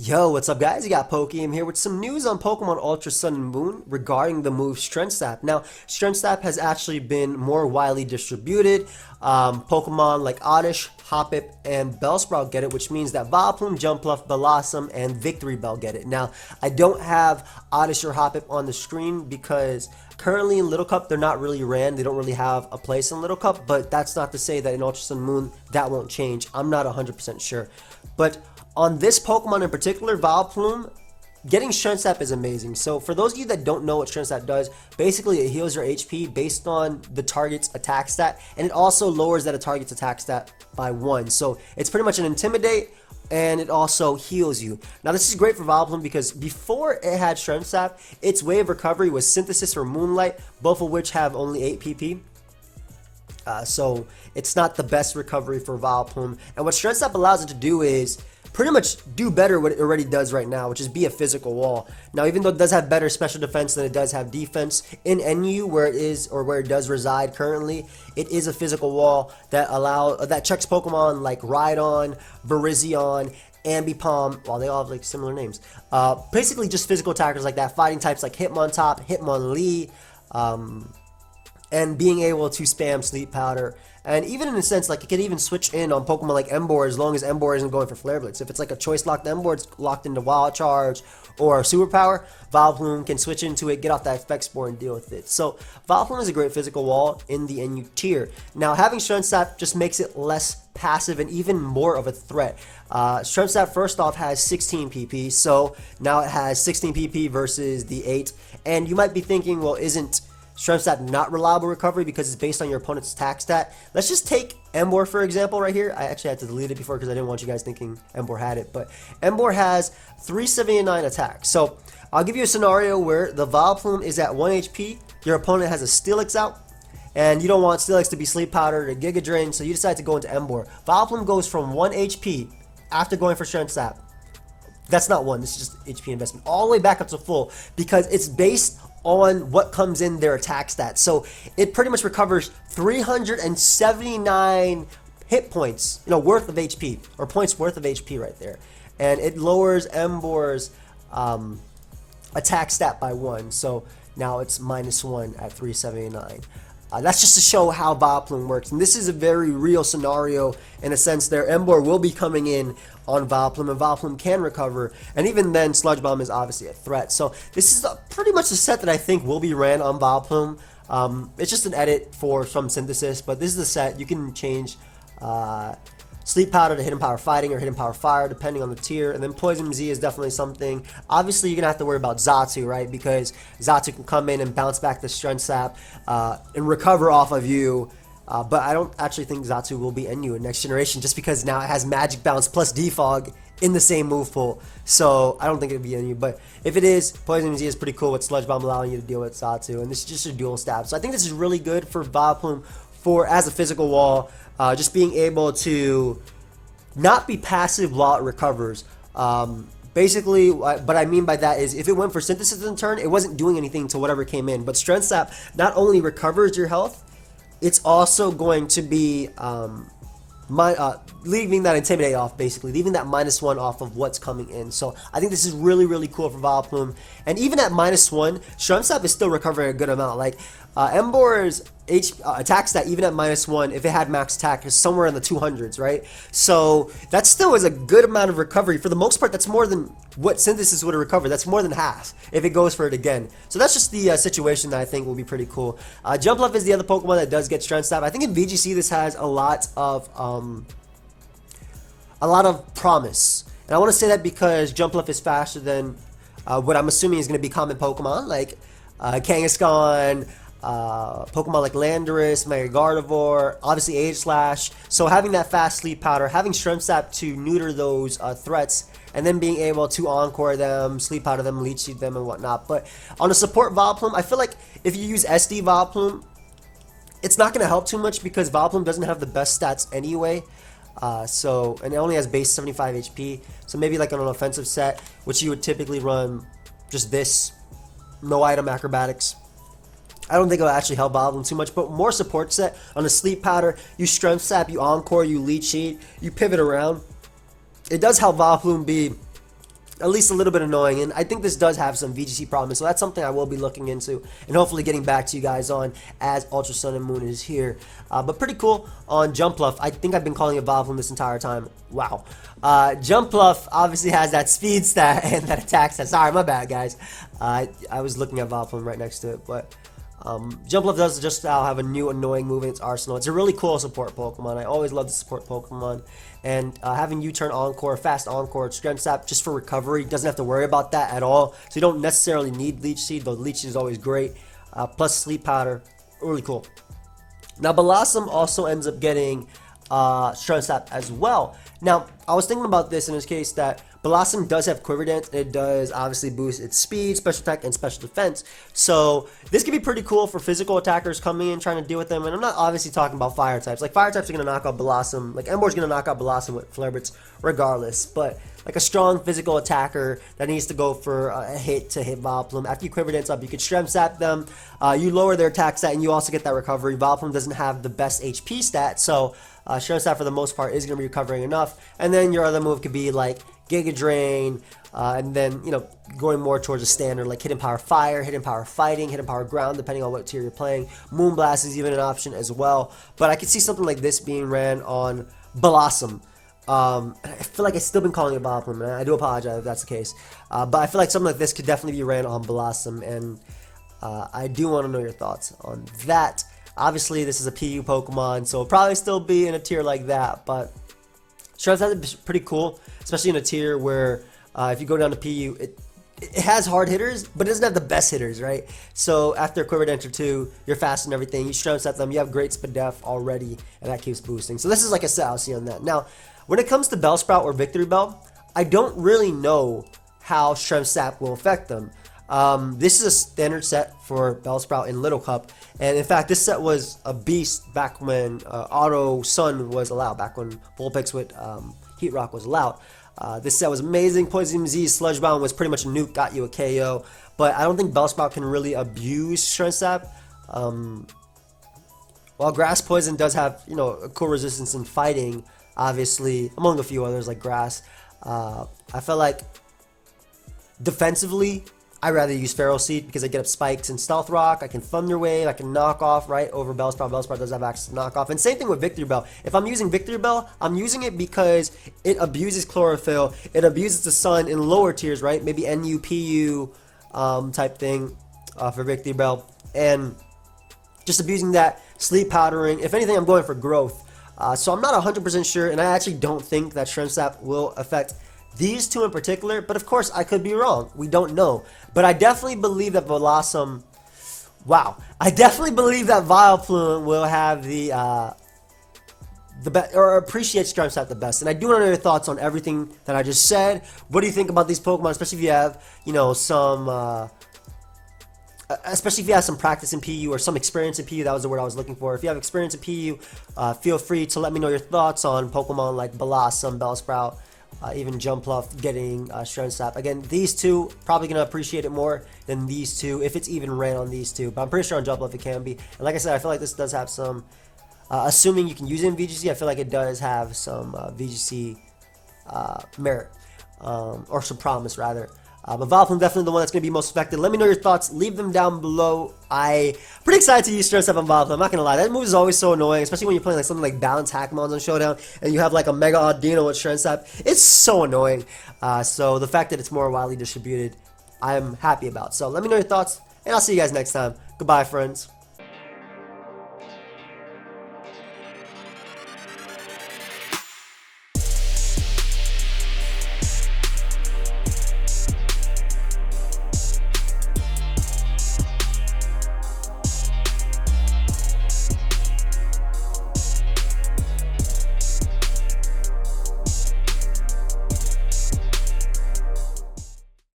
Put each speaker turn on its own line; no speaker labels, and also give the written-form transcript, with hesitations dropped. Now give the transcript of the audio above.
Yo, what's up guys? You got pokeaim here with some news on Pokemon Ultra Sun and Moon regarding the move Strength Sap. Now, Strength Sap has actually been more widely distributed. Pokemon like Oddish, Hoppip, and Bellsprout get it, which means that Vileplume, Jumpluff, Blossom, and Victreebel get it. Now, I don't have Oddish or Hoppip on the screen because currently in Little Cup, they're not really ran. They don't really have a place in Little Cup, but that's not to say that in Ultra Sun and Moon, that won't change. I'm not 100% sure. But on this Pokemon in particular, Vileplume, getting Strength Sap is amazing. So for those of you that don't know what Strength Sap does, basically it heals your HP based on the target's attack stat, and it also lowers that target's attack stat by 1. So it's pretty much an Intimidate, and it also heals you. Now this is great for Vileplume because before it had Strength Sap, its way of recovery was Synthesis or Moonlight, both of which have only 8 PP. So it's not the best recovery for Vileplume. And what Strength Sap allows it to do is pretty much do better what it already does right now, which is be a physical wall. Now, even though it does have better special defense than it does have defense, in NU where it is or where it does reside currently, it is a physical wall that checks Pokemon like Rhydon, Virizion, Ambipom, well, they all have like similar names. Basically just physical attackers like that, fighting types like Hitmontop, Hitmonlee, and being able to spam Sleep Powder. And even in a sense, like it can even switch in on Pokemon like Emboar as long as Emboar isn't going for Flare Blitz. If it's like a choice locked Emboar, it's locked into Wild Charge or Superpower, Vileplume can switch into it, get off that Effect Spore and deal with it. So Vileplume is a great physical wall in the NU tier. Now having Strength Sap just makes it less passive and even more of a threat. Strength Sap first off has 16 PP, so now it has 16 PP versus the 8. And you might be thinking, well, isn't Strength Sap not reliable recovery because it's based on your opponent's attack stat? Let's just take Emboar for example right here. I actually had to delete it before because I didn't want you guys thinking Emboar had it, but Emboar has 379 attack. So I'll give you a scenario where the Vileplume is at 1 HP, your opponent has a Steelix out, and you don't want Steelix to be Sleep Powdered or Giga Drain, so you decide to go into Emboar. Vileplume goes from 1 HP after going for Strength Sap. That's not 1, this is just HP investment, all the way back up to full because it's based on what comes in their attack stats. So it pretty much recovers 379 hit points, worth of HP, or points worth of HP right there. And it lowers Emboar's attack stat by 1. So now it's -1 at 379. That's just to show how Vileplume works. And this is a very real scenario in a sense there. Emboar will be coming in on Vileplume, and Vileplume can recover. And even then, Sludge Bomb is obviously a threat. So this is pretty much the set that I think will be ran on Vileplume. It's just an edit from Synthesis, but this is the set. You can change Sleep Powder to Hidden Power Fighting or Hidden Power Fire, depending on the tier. And then PoisonZ is definitely something. Obviously, you're going to have to worry about Xatu, right? Because Xatu can come in and bounce back the Strength Sap and recover off of you. But I don't actually think Xatu will be NU in next generation just because now it has Magic Bounce plus Defog in the same move pool. So I don't think it'll be NU. But if it is, PoisonZ is pretty cool with Sludge Bomb allowing you to deal with Xatu. And this is just a dual stab. So I think this is really good for Vileplume as a physical wall. Just being able to not be passive while it recovers. Basically, what I mean by that is if it went for Synthesis in turn, it wasn't doing anything to whatever came in. But Strength Sap not only recovers your health, it's also going to be leaving that Intimidate off, basically. Leaving that -1 off of what's coming in. So I think this is really, really cool for Vileplume. And even at -1, Strength Sap is still recovering a good amount. Like, Emboar's attack stat, even at -1, if it had max attack, is somewhere in the 200s, right? So that still is a good amount of recovery. For the most part, that's more than what Synthesis would have recovered. That's more than half if it goes for it again. So that's just the situation that I think will be pretty cool. Jumpluff is the other Pokemon that does get Strength Sap. I think in VGC this has a lot of promise. And I want to say that because Jumpluff is faster than what I'm assuming is going to be common Pokemon, like Kangaskhan, Pokemon like Landorus, Mega Gardevoir, obviously Aegislash. So having that fast Sleep Powder, having Strength Sap to neuter those threats, and then being able to Encore them, Sleep Powder them, Leech Seed them, and whatnot. But on a support Vileplume, I feel like if you use SD Vileplume, it's not going to help too much because Vileplume doesn't have the best stats anyway. And it only has base 75 HP. So maybe like on an offensive set, which you would typically run just this, no item acrobatics. I don't think it'll actually help Vileplume too much, but more support set on a Sleep Powder, you Strength Sap, you Encore, you Leech Seed, you pivot around. It does help Vileplume be at least a little bit annoying, and I think this does have some VGC problems, so that's something I will be looking into and hopefully getting back to you guys on as Ultra Sun and Moon is here. But pretty cool on Jumpluff. I think I've been calling it Vileplume this entire time. Wow. Jumpluff obviously has that speed stat and that attack stat. Sorry, my bad, guys. I was looking at Vileplume right next to it, but Jumpluff does just have a new annoying move in its arsenal. It's a really cool support Pokemon. I always love to support Pokemon. And having U-turn Encore, fast Encore, Strength Sap just for recovery, doesn't have to worry about that at all. So you don't necessarily need Leech Seed, though Leech Seed is always great. Plus Sleep Powder, really cool. Now Blossom also ends up getting Strength Sap as well. Now I was thinking about this in this case that Blossom does have Quiver Dance, and it does obviously boost its speed, special attack, and special defense. So this could be pretty cool for physical attackers coming in trying to deal with them. And I'm not obviously talking about fire types. Like fire types are gonna knock out Blossom. Like Emboar's gonna knock out Blossom with Flare Blitz regardless. But like a strong physical attacker that needs to go for a hit to hit Vileplume. After you Quiver Dance up, you can Strength Sap them. You lower their attack stat, and you also get that recovery. Vileplume doesn't have the best HP stat, so Strength Sap for the most part is gonna be recovering enough. And then your other move could be like Giga Drain, and then, you know, going more towards a standard like Hidden Power Fire, Hidden Power Fighting, Hidden Power Ground, depending on what tier you're playing. Moonblast is even an option as well. But I could see something like this being ran on Blossom. I feel like I've still been calling it Bobboom, and I do apologize if that's the case. But I feel like something like this could definitely be ran on Blossom, and I do want to know your thoughts on that. Obviously, this is a PU Pokemon, so it'll probably still be in a tier like that, but Strength Sap is pretty cool, especially in a tier where if you go down to PU, it has hard hitters, but it doesn't have the best hitters, right? So after Quiver Dance or 2, you're fast and everything, you Strength Sap them, you have great speed def already, and that keeps boosting. So this is like a set I'll see on that. Now, when it comes to Bellsprout or Victreebel, I don't really know how Strength Sap will affect them. This is a standard set for Bellsprout in Little Cup, and in fact this set was a beast back when Auto Sun was allowed, back when Vulpix with Heat Rock was allowed. This set was amazing. Poison Z Sludge Bomb was pretty much a nuke, got you a KO, but I don't think Bellsprout can really abuse Strength Sap. While Grass Poison does have, you know, a cool resistance in fighting, obviously, among a few others like Grass, I felt like defensively I'd rather use Feral Seed because I get up spikes and Stealth Rock. I can Thunder Wave, I can knock off right over Bellsprout. Bellsprout does have access to knock off. And same thing with Victreebel. If I'm using Victreebel, I'm using it because it abuses Chlorophyll, it abuses the Sun in lower tiers, right? Maybe NU, PU type thing for Victreebel. And just abusing that, sleep powdering. If anything, I'm going for growth. So I'm not 100% sure, and I actually don't think that Strength Sap will affect these two in particular, but of course I could be wrong. We don't know. But I definitely believe that Blossom, wow, I definitely believe that Vileplume will have the best, or appreciate Strength Sap the best. And I do want to know your thoughts on everything that I just said. What do you think about these Pokemon, especially if you have, you know, some especially if you have some practice in PU or some experience in PU. That was the word I was looking for. If you have experience in PU, feel free to let me know your thoughts on Pokemon like Blossom, Bellsprout, even Jumpluff getting Strength Sap. Again, these two probably going to appreciate it more than these two, if it's even ran on these two. But I'm pretty sure on Jumpluff it can be. And like I said, I feel like this does have some, assuming you can use it in VGC, I feel like it does have some VGC merit, or some promise rather. But Vileplume definitely the one that's going to be most affected. Let me know your thoughts. Leave them down below. I'm pretty excited to use Strength Sap on Vileplume. I'm not going to lie. That move is always so annoying, especially when you're playing like something like Balance Hackmons on Showdown, and you have like a Mega Audino with Strength Sap. It's so annoying. So the fact that it's more widely distributed, I'm happy about. So let me know your thoughts, and I'll see you guys next time. Goodbye, friends.